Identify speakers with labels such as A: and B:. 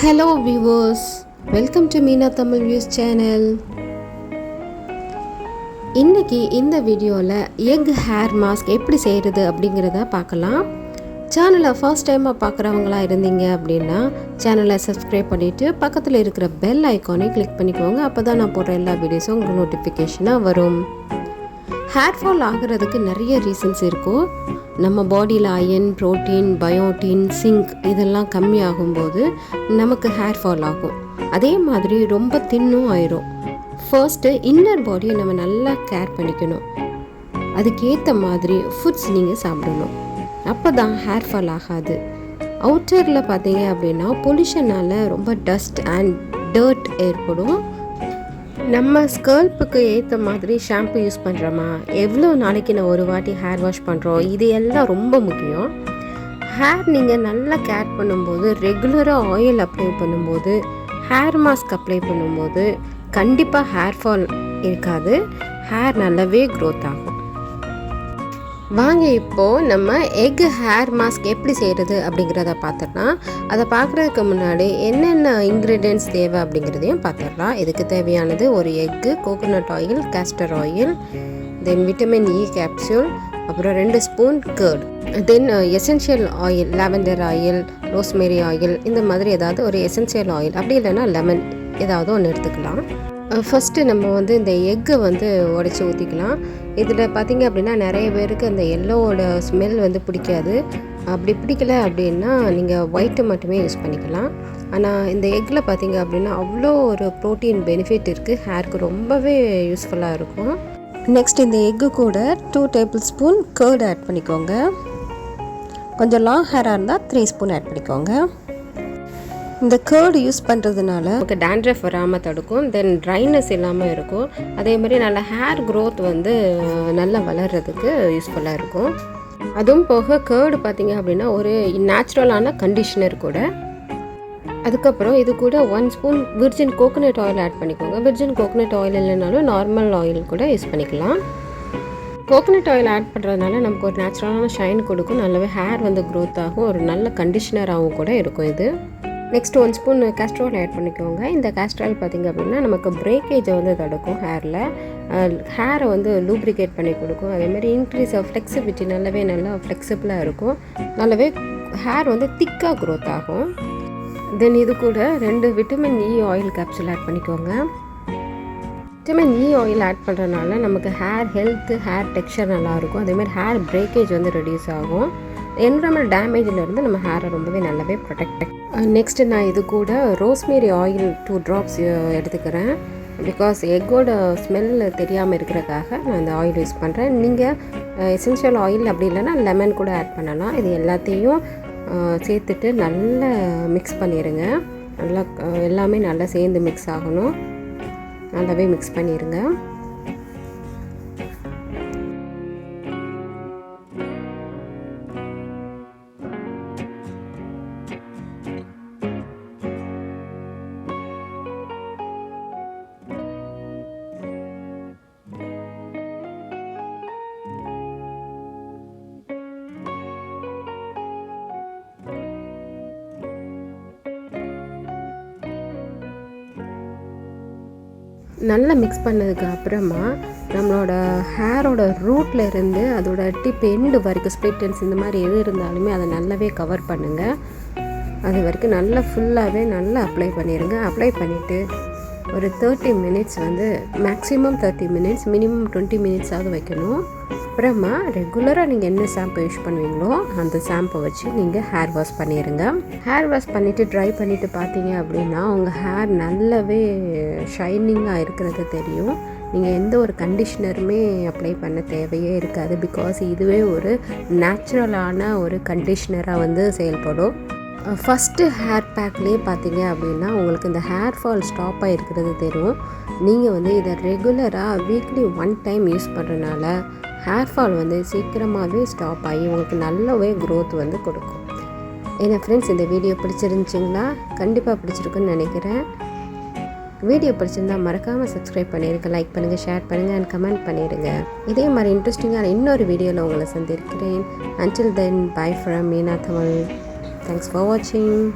A: Hello viewers, welcome to Meena Tamil Views channel. இன்னைக்கு இந்த வீடியோவில் எக் ஹேர் மாஸ்க் எப்படி செய்கிறது அப்படிங்கிறத பார்க்கலாம். சேனலை ஃபர்ஸ்ட் டைமாக பார்க்குறவங்களா இருந்தீங்க அப்படின்னா சேனலை சப்ஸ்கிரைப் பண்ணிவிட்டு பக்கத்தில் இருக்கிற பெல் ஐக்கானை கிளிக் பண்ணிக்கோங்க. அப்போ தான் நான் போடுற எல்லா வீடியோஸும் உங்களுக்கு நோட்டிஃபிகேஷனாக வரும். ஹேர் ஃபால் ஆகிறதுக்கு நிறைய ரீசன்ஸ் இருக்கும். நம்ம பாடியில் அயன், புரோட்டீன், பயோட்டின், சிங்க் இதெல்லாம் கம்மி ஆகும்போது நமக்கு ஹேர் ஃபால் ஆகும். அதே மாதிரி ரொம்ப தின்னும் ஆயிரும். ஃபர்ஸ்ட்டு இன்னர் பாடியை நம்ம நல்லா கேர் பண்ணிக்கணும். அதுக்கேற்ற மாதிரி ஃபுட்ஸ் நீங்கள் சாப்பிடணும். அப்போ தான் ஹேர் ஃபால் ஆகாது. அவுட்டரில் பார்த்தீங்க அப்படின்னா பொல்யூஷனால் ரொம்ப டஸ்ட் அண்ட் டர்ட் ஏற்படும். நம்ம ஸ்கல்ப்புக்கு ஏற்ற மாதிரி ஷாம்பு யூஸ் பண்ணுறோமா, எவ்வளோ நாளைக்கு நான் ஒரு வாட்டி ஹேர் வாஷ் பண்ணுறோம், இது எல்லாம் ரொம்ப முக்கியம். ஹேர் நீங்கள் நல்லா கேர் பண்ணும்போது, ரெகுலராக ஆயில் அப்ளை பண்ணும்போது, ஹேர் மாஸ்க் அப்ளை பண்ணும்போது கண்டிப்பாக ஹேர் ஃபால் இருக்காது. ஹேர் நல்லாவே க்ரோத் ஆகும். வாங்க இப்போது நம்ம எக் ஹேர் மாஸ்க் எப்படி செய்கிறது அப்படிங்கிறத பார்த்துடலாம். அதை பார்க்குறதுக்கு முன்னாடி என்னென்ன இன்க்ரீடியன்ட்ஸ் தேவை அப்படிங்கிறதையும் பார்த்துடலாம். இதுக்கு தேவையானது ஒரு எக்கு, coconut oil, castor oil, then vitamin E capsule, அப்புறம் 2 spoon curd, then essential oil, lavender oil, rosemary oil, இந்த மாதிரி ஏதாவது ஒரு எசென்ஷியல் ஆயில், அப்படி இல்லைன்னா லெமன் ஏதாவது ஒன்று எடுத்துக்கலாம். ஃபஸ்ட்டு நம்ம இந்த எக்கை உடைச்சி ஊற்றிக்கலாம். இதில் பார்த்திங்க அப்படின்னா நிறைய பேருக்கு அந்த எல்லோவோட ஸ்மெல் பிடிக்காது. அப்படி பிடிக்கல அப்படின்னா நீங்கள் ஒயிட்டை மட்டுமே யூஸ் பண்ணிக்கலாம். ஆனால் இந்த எக்கில் பார்த்திங்க அப்படின்னா அவ்வளோ ஒரு ப்ரோட்டீன் பெனிஃபிட் இருக்குது. ஹேருக்கு ரொம்பவே யூஸ்ஃபுல்லாக இருக்கும். நெக்ஸ்ட் இந்த எக்கு கூட 2 டேபிள் ஸ்பூன் கர்ட் ஆட் பண்ணிக்கோங்க. கொஞ்சம் லாங் ஹேராக இருந்தால் 3 ஸ்பூன் ஆட் பண்ணிக்கோங்க. இந்த கர்டு யூஸ் பண்ணுறதுனால நமக்கு டேண்ட்ரஃப் வராமல் தடுக்கும். தென் ட்ரைனஸ் இல்லாமல் இருக்கும். அதே மாதிரி நல்ல ஹேர் க்ரோத் நல்லா வளர்கிறதுக்கு யூஸ்ஃபுல்லாக இருக்கும். அதுவும் போக கர்டு பார்த்திங்க அப்படின்னா ஒரு நேச்சுரலான கண்டிஷனர் கூட. அதுக்கப்புறம் இது கூட 1 spoon virgin coconut oil add பண்ணிக்கோங்க. விர்ஜின் கோகோனட் ஆயில் இல்லைனாலும் நார்மல் ஆயில் கூட யூஸ் பண்ணிக்கலாம். கோகோனட் ஆயில் ஆட் பண்ணுறதுனால நமக்கு ஒரு நேச்சுரலான ஷைன் கொடுக்கும். நல்லாவே ஹேர் க்ரோத் ஆகும். ஒரு நல்ல கண்டிஷனராகவும் கூட இருக்கும் இது. Next 1 spoon castor oil add பண்ணிக்கோங்க. இந்த கேஸ்டர் ஆயில் பார்த்திங்க அப்படின்னா நமக்கு பிரேக்கேஜை தடுக்கும். ஹேரை லூப்ரிகேட் பண்ணி கொடுக்கும். அதேமாதிரி இன்க்ரீஸ் ஃப்ளெக்சிபிலிட்டி, நல்லா ஃப்ளெக்சிபிளாக இருக்கும். நல்லாவே ஹேர் திக்காக க்ரோத் ஆகும். தென் இது கூட 2 vitamin E oil capsule add பண்ணிக்கோங்க. விட்டமின் இ ஆயில் ஆட் பண்ணுறதுனால நமக்கு ஹேர் ஹெல்த்து, ஹேர் டெக்ஸ்சர் நல்லாயிருக்கும். அதேமாதிரி ஹேர் பிரேக்கேஜ் ரெடியூஸ் ஆகும். என்விரான்மெண்டல் டேமேஜிலேருந்து நம்ம ஹேரை ரொம்பவே நல்லாவே ப்ரொடெக்ட். நெக்ஸ்ட்டு நான் இது கூட ரோஸ்மேரி ஆயில் 2 ட்ராப்ஸ் எடுத்துக்கிறேன். பிகாஸ் எக்கோட ஸ்மெல் தெரியாமல் இருக்கிறதுக்காக நான் இந்த ஆயில் யூஸ் பண்ணுறேன். நீங்கள் எசென்ஷியல் ஆயில் அப்படி இல்லைன்னா லெமன் கூட ஆட் பண்ணலாம். இது எல்லாத்தையும் சேர்த்துட்டு நல்லா மிக்ஸ் பண்ணிடுங்க. நல்லா எல்லாமே நல்லா சேர்ந்து மிக்ஸ் ஆகணும். நல்லாவே மிக்ஸ் பண்ணிடுங்க. நல்லா மிக்ஸ் பண்ணதுக்கு அப்புறமா நம்மளோட ஹேரோட ரூட்டில் இருந்து அதோட டிப் எண்டு வரைக்கும் ஸ்ப்ளிட் எண்ட்ஸ் இந்த மாதிரி எது இருந்தாலுமே அதை நல்லாவே கவர் பண்ணுங்கள். அது வரைக்கும் நல்லா ஃபுல்லாகவே நல்லா அப்ளை பண்ணிடுங்க. அப்ளை பண்ணிவிட்டு ஒரு 30 மினிட்ஸ் மேக்ஸிமம் 30 மினிட்ஸ், மினிமம் 20 மினிட்ஸாவது வைக்கணும். அப்புறமா ரெகுலராக நீங்கள் என்ன ஷாம்பு யூஸ் பண்ணுவீங்களோ அந்த ஷாம்பை வச்சு நீங்கள் ஹேர் வாஷ் பண்ணிடுங்க. ஹேர் வாஷ் பண்ணிவிட்டு ட்ரை பண்ணிவிட்டு பார்த்தீங்க அப்படின்னா உங்கள் ஹேர் நல்லாவே ஷைனிங்காக இருக்கிறது தெரியும். நீங்கள் எந்த ஒரு கண்டிஷ்னருமே அப்ளை பண்ண தேவையே இருக்காது. பிகாஸ் இதுவே ஒரு நேச்சுரலான ஒரு கண்டிஷ்னராக செயல்படும். ஃபஸ்ட்டு ஹேர் பேக்லேயே பார்த்தீங்க அப்படின்னா உங்களுக்கு இந்த ஹேர் ஃபால் ஸ்டாப் ஆகிருக்கிறது தெரியும். நீங்கள் இதை ரெகுலராக வீக்லி 1 டைம் யூஸ் பண்ணுறதுனால ஹேர் ஃபால் சீக்கிரமாகவே ஸ்டாப் ஆகி உங்களுக்கு நல்லாவே க்ரோத் கொடுக்கும். ஏன்னா ஃப்ரெண்ட்ஸ், இந்த வீடியோ பிடிச்சிருந்துச்சிங்களா? கண்டிப்பாக பிடிச்சிருக்குன்னு நினைக்கிறேன். வீடியோ பிடிச்சிருந்தா மறக்காமல் சப்ஸ்கிரைப் பண்ணிடுங்க, லைக் பண்ணுங்கள், ஷேர் பண்ணுங்கள் அண்ட் கமெண்ட் பண்ணிடுங்க. இதே மாதிரி இன்ட்ரெஸ்டிங்கான இன்னொரு வீடியோவில் உங்களை சந்திக்கிறேன். Until then, bye from Meena Tamil. Thanks for watching.